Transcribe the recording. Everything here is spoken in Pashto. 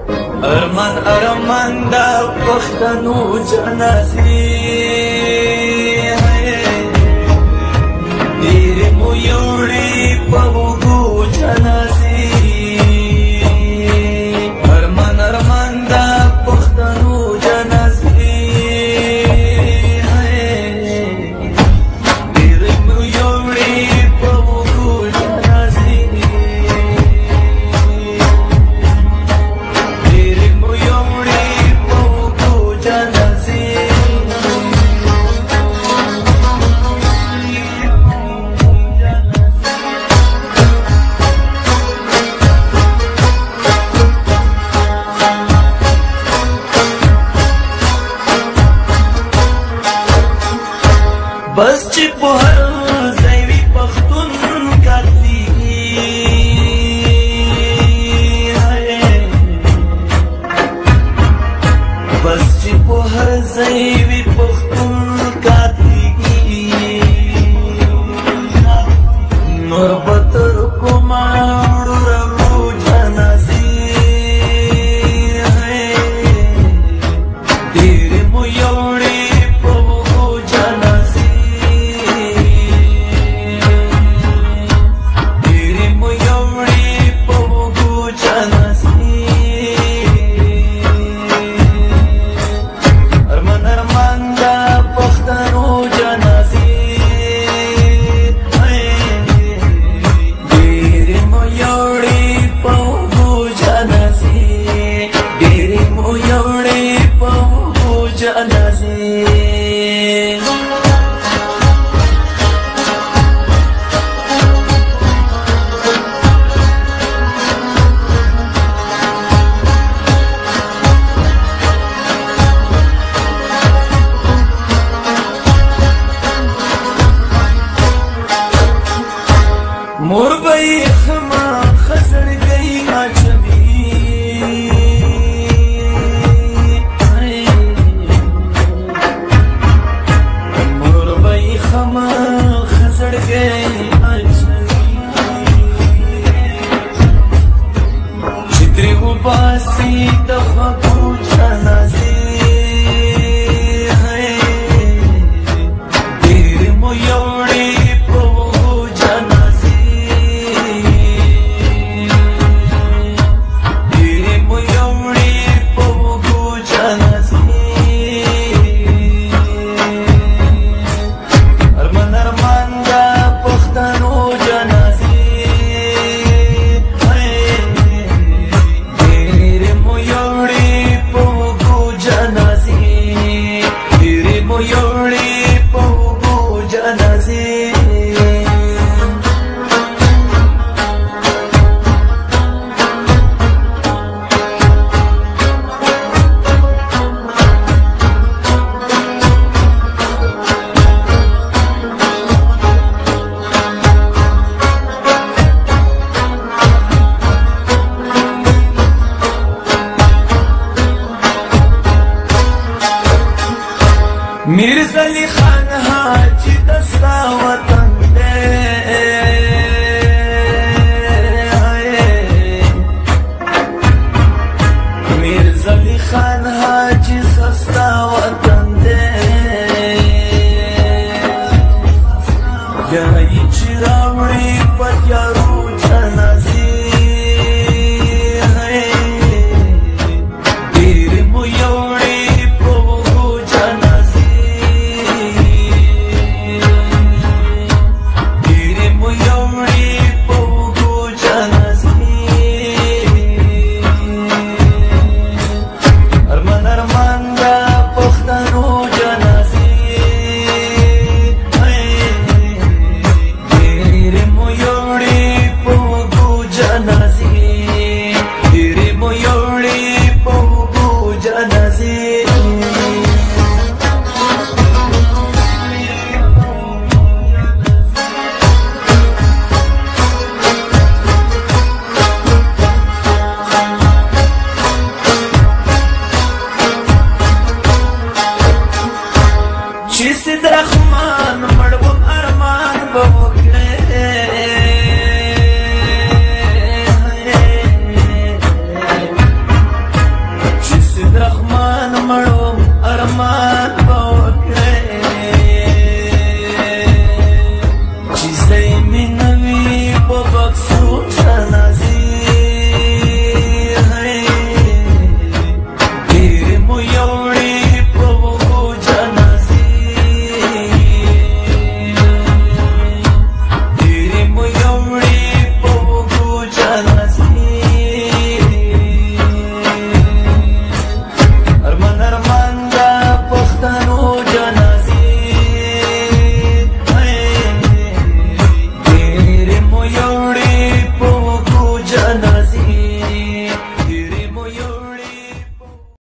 ارمان ارمان دا پښتنو جنازې ډېرې مو یوړې په اوږو جنازې ارمان ارمان دا پښتنو جنازې ډېرې مو یوړې په اوږو جنازې ډېرې مو یوړې په اوږو جنازې بس چې په هر ځای وي پښتون قاتلېږي بس چې په هر ځای وي پښتون قاتلېږي نور به تر کومه وړو راوړو جنازې ډېرې مو یوړې په اوږو جنازې ډېرې مو یوړې په اوږو جنازې ارمان ارمان دا پښتنو جنازې ډېرې مو یوړې په اوږو جنازې ډېرې مو یوړې په اوږو جنازې مور به یې خامخ زړګی اچوي مور به یې خامخ زړګی اچوي چې ترې وباسي د